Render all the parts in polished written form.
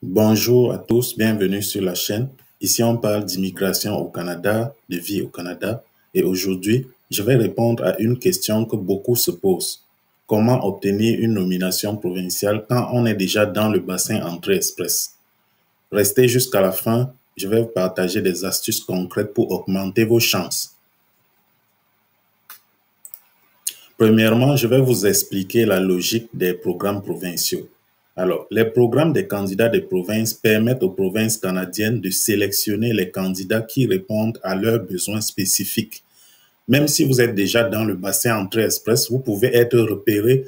Bonjour à tous, bienvenue sur la chaîne. Ici, on parle d'immigration au Canada, de vie au Canada. Et aujourd'hui, je vais répondre à une question que beaucoup se posent. Comment obtenir une nomination provinciale quand on est déjà dans le bassin entrée express? Restez jusqu'à la fin, je vais vous partager des astuces concrètes pour augmenter vos chances. Premièrement, je vais vous expliquer la logique des programmes provinciaux. Alors, les programmes des candidats des provinces permettent aux provinces canadiennes de sélectionner les candidats qui répondent à leurs besoins spécifiques. Même si vous êtes déjà dans le bassin entrée express, vous pouvez être repéré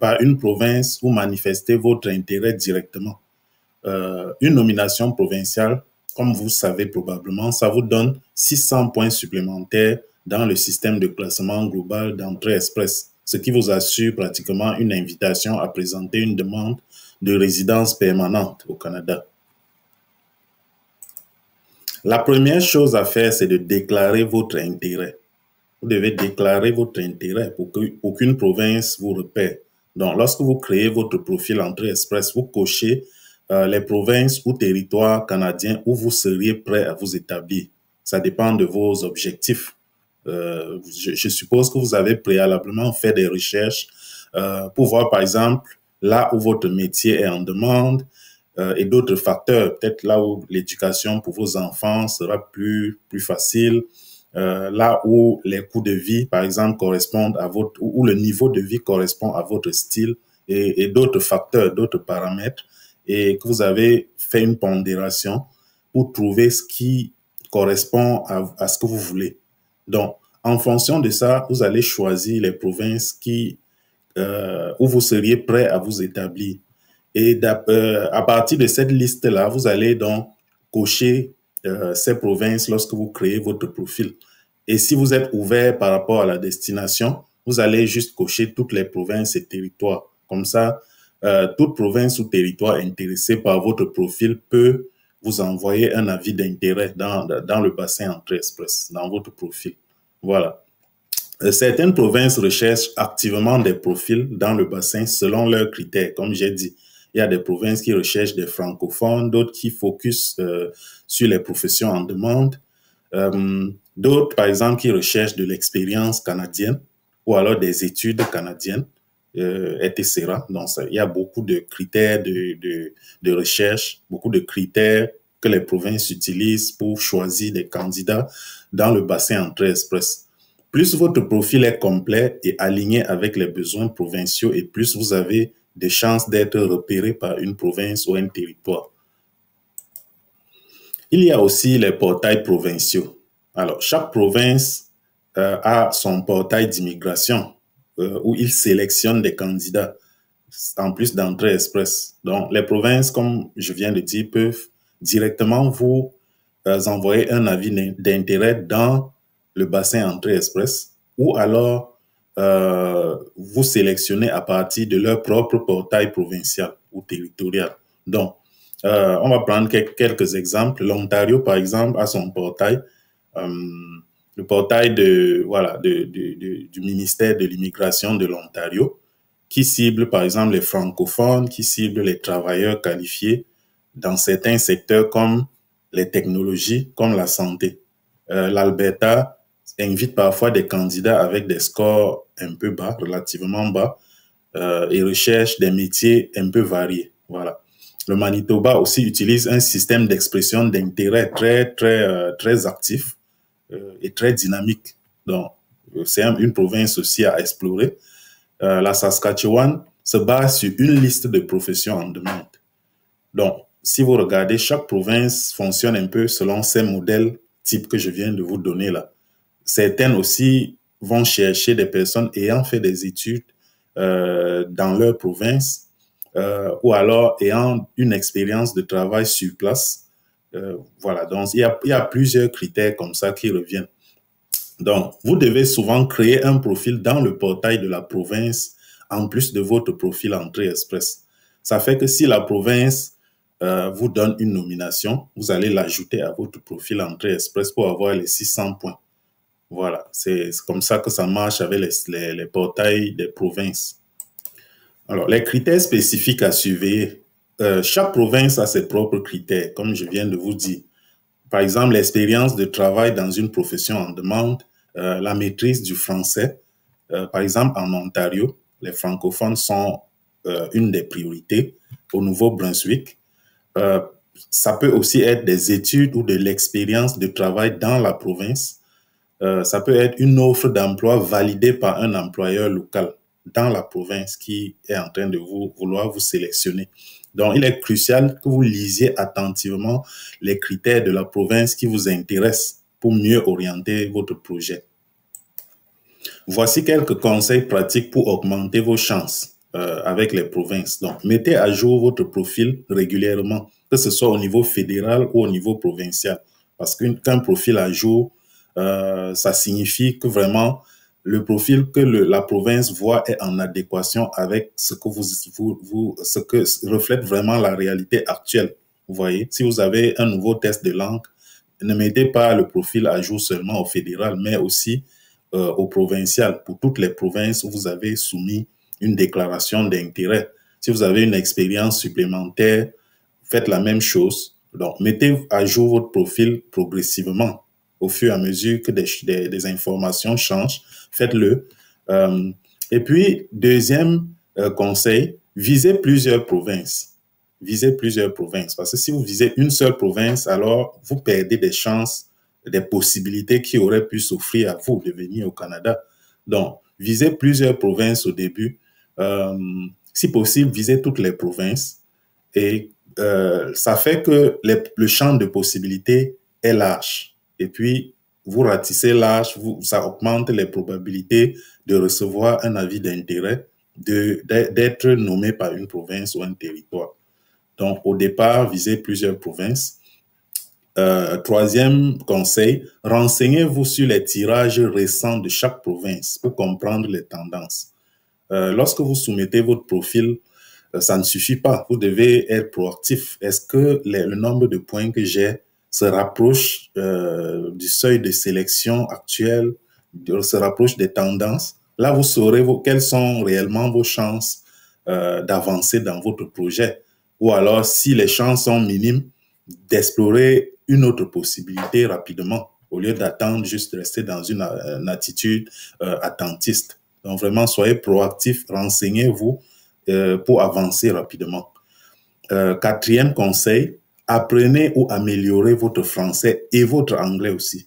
par une province ou manifester votre intérêt directement. Une nomination provinciale, comme vous savez probablement, ça vous donne 600 points supplémentaires dans le système de classement global d'entrée express, ce qui vous assure pratiquement une invitation à présenter une demande de résidence permanente au Canada. La première chose à faire, c'est de déclarer votre intérêt. Vous devez déclarer votre intérêt pour qu'aucune province vous repère. Donc, lorsque vous créez votre profil Entrée Express, vous cochez les provinces ou territoires canadiens où vous seriez prêt à vous établir. Ça dépend de vos objectifs. Je suppose que vous avez préalablement fait des recherches pour voir, par exemple, là où votre métier est en demande et d'autres facteurs, peut-être là où l'éducation pour vos enfants sera plus facile, là où les coûts de vie, par exemple, correspondent à votre, où le niveau de vie correspond à votre style et d'autres facteurs, d'autres paramètres, et que vous avez fait une pondération pour trouver ce qui correspond à ce que vous voulez. Donc, en fonction de ça, vous allez choisir les provinces où vous seriez prêt à vous établir. Et à partir de cette liste-là, vous allez donc cocher ces provinces lorsque vous créez votre profil. Et si vous êtes ouvert par rapport à la destination, vous allez juste cocher toutes les provinces et territoires. Comme ça, toute province ou territoire intéressé par votre profil peut vous envoyer un avis d'intérêt dans le bassin Entrée Express, dans votre profil. Voilà. Certaines provinces recherchent activement des profils dans le bassin selon leurs critères, comme j'ai dit. Il y a des provinces qui recherchent des francophones, d'autres qui focusent sur les professions en demande, d'autres, par exemple, qui recherchent de l'expérience canadienne ou alors des études canadiennes, etc. Donc, il y a beaucoup de critères de recherche, beaucoup de critères que les provinces utilisent pour choisir des candidats dans le bassin Entrée Express. Plus votre profil est complet et aligné avec les besoins provinciaux et plus vous avez des chances d'être repéré par une province ou un territoire. Il y a aussi les portails provinciaux. Alors, chaque province a son portail d'immigration où il sélectionne des candidats en plus d'entrée express. Donc, les provinces, comme je viens de dire, peuvent directement vous envoyer un avis d'intérêt dans le bassin entrée express ou alors vous sélectionnez à partir de leur propre portail provincial ou territorial. Donc, on va prendre quelques exemples. L'Ontario, par exemple, a son portail, le portail du ministère de l'immigration de l'Ontario, qui cible, par exemple, les francophones, qui cible les travailleurs qualifiés dans certains secteurs comme les technologies, comme la santé. L'Alberta invite parfois des candidats avec des scores un peu bas, relativement bas, et recherche des métiers un peu variés. Voilà. Le Manitoba aussi utilise un système d'expression d'intérêt très actif et très dynamique. Donc, c'est une province aussi à explorer. La Saskatchewan se base sur une liste de professions en demande. Donc, si vous regardez, chaque province fonctionne un peu selon ces modèles types que je viens de vous donner là. Certaines aussi vont chercher des personnes ayant fait des études dans leur province ou alors ayant une expérience de travail sur place. Voilà, donc il y a plusieurs critères comme ça qui reviennent. Donc, vous devez souvent créer un profil dans le portail de la province en plus de votre profil Entrée Express. Ça fait que si la province vous donne une nomination, vous allez l'ajouter à votre profil Entrée Express pour avoir les 600 points. Voilà, c'est comme ça que ça marche avec les portails des provinces. Alors, les critères spécifiques à surveiller. chaque province a ses propres critères, comme je viens de vous dire. Par exemple, l'expérience de travail dans une profession en demande, la maîtrise du français. Par exemple, en Ontario, les francophones sont une des priorités. Au Nouveau-Brunswick, ça peut aussi être des études ou de l'expérience de travail dans la province. Ça peut être une offre d'emploi validée par un employeur local dans la province qui est en train de vouloir vous sélectionner. Donc, il est crucial que vous lisiez attentivement les critères de la province qui vous intéressent pour mieux orienter votre projet. Voici quelques conseils pratiques pour augmenter vos chances avec les provinces. Donc, mettez à jour votre profil régulièrement, que ce soit au niveau fédéral ou au niveau provincial. Parce qu'un profil à jour, ça signifie que vraiment le profil que la province voit est en adéquation avec ce que ce que reflète vraiment la réalité actuelle. Vous voyez, si vous avez un nouveau test de langue, ne mettez pas le profil à jour seulement au fédéral, mais aussi au provincial. Pour toutes les provinces où vous avez soumis une déclaration d'intérêt. Si vous avez une expérience supplémentaire, faites la même chose. Donc, mettez à jour votre profil progressivement au fur et à mesure que des informations changent. Faites-le. Et puis, deuxième conseil, visez plusieurs provinces. Visez plusieurs provinces. Parce que si vous visez une seule province, alors vous perdez des chances, des possibilités qui auraient pu s'offrir à vous de venir au Canada. Donc, visez plusieurs provinces au début. Si possible, visez toutes les provinces. Et ça fait que le champ de possibilités est large. Et puis, vous ratissez large, ça augmente les probabilités de recevoir un avis d'intérêt, d'être nommé par une province ou un territoire. Donc, au départ, visez plusieurs provinces. Troisième conseil, renseignez-vous sur les tirages récents de chaque province pour comprendre les tendances. Lorsque vous soumettez votre profil, ça ne suffit pas. Vous devez être proactif. Est-ce que le nombre de points que j'ai se rapproche du seuil de sélection actuel, se rapproche des tendances? Là, vous saurez quelles sont réellement vos chances d'avancer dans votre projet. Ou alors, si les chances sont minimes, d'explorer une autre possibilité rapidement au lieu d'attendre juste rester dans une attitude attentiste. Donc, vraiment, soyez proactif, renseignez-vous pour avancer rapidement. Quatrième conseil, apprenez ou améliorez votre français et votre anglais aussi.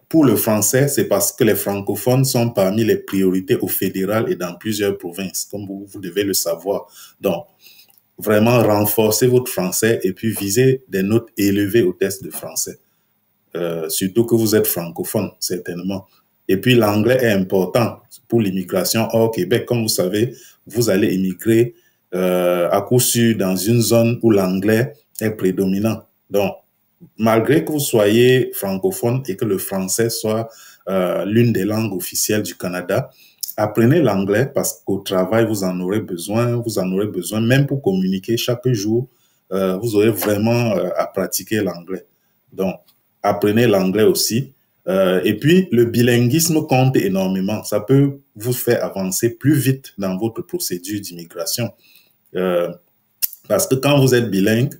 Pour le français, c'est parce que les francophones sont parmi les priorités au fédéral et dans plusieurs provinces, comme vous devez le savoir. Donc, vraiment renforcer votre français et puis viser des notes élevées au test de français. Surtout que vous êtes francophone, certainement. Et puis l'anglais est important pour l'immigration hors Québec. Comme vous savez, vous allez immigrer à coup sûr dans une zone où l'anglais est prédominant. Donc, malgré que vous soyez francophone et que le français soit l'une des langues officielles du Canada, apprenez l'anglais parce qu'au travail, vous en aurez besoin même pour communiquer chaque jour, vous aurez vraiment à pratiquer l'anglais. Donc, apprenez l'anglais aussi. Et puis, le bilinguisme compte énormément. Ça peut vous faire avancer plus vite dans votre procédure d'immigration. Parce que quand vous êtes bilingue,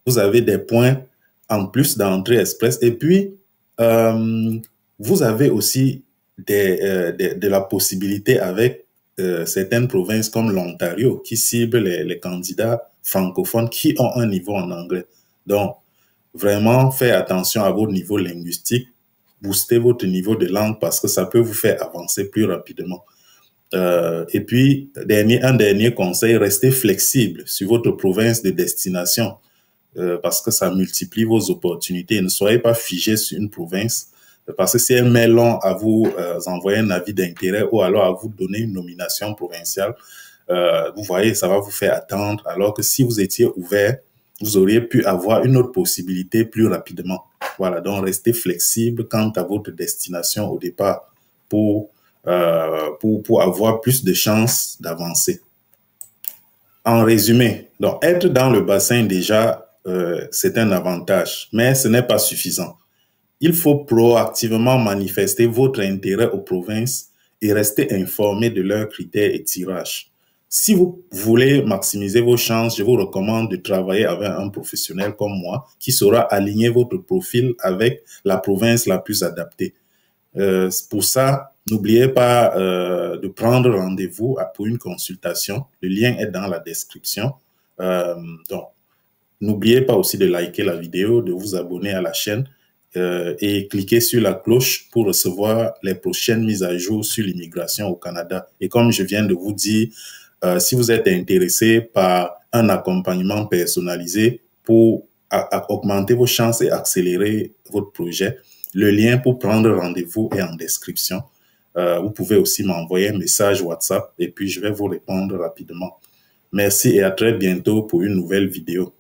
vous avez des points en plus d'entrée express. Et puis, vous avez aussi de la possibilité avec certaines provinces comme l'Ontario qui ciblent les candidats francophones qui ont un niveau en anglais. Donc, vraiment, faites attention à votre niveau linguistique, boostez votre niveau de langue parce que ça peut vous faire avancer plus rapidement. Et puis, un dernier conseil, restez flexible sur votre province de destination parce que ça multiplie vos opportunités. Ne soyez pas figé sur une province parce que si elle met long à vous envoyer un avis d'intérêt ou alors à vous donner une nomination provinciale, vous voyez, ça va vous faire attendre alors que si vous étiez ouvert, vous auriez pu avoir une autre possibilité plus rapidement. Voilà, donc restez flexible quant à votre destination au départ pour avoir plus de chances d'avancer. En résumé, donc être dans le bassin déjà, c'est un avantage, mais ce n'est pas suffisant. Il faut proactivement manifester votre intérêt aux provinces et rester informé de leurs critères et tirages. Si vous voulez maximiser vos chances, je vous recommande de travailler avec un professionnel comme moi qui saura aligner votre profil avec la province la plus adaptée. Pour ça, n'oubliez pas de prendre rendez-vous pour une consultation. Le lien est dans la description. Donc, n'oubliez pas aussi de liker la vidéo, de vous abonner à la chaîne et cliquer sur la cloche pour recevoir les prochaines mises à jour sur l'immigration au Canada. Et comme je viens de vous dire, si vous êtes intéressé par un accompagnement personnalisé pour augmenter vos chances et accélérer votre projet, le lien pour prendre rendez-vous est en description. Vous pouvez aussi m'envoyer un message WhatsApp et puis je vais vous répondre rapidement. Merci et à très bientôt pour une nouvelle vidéo.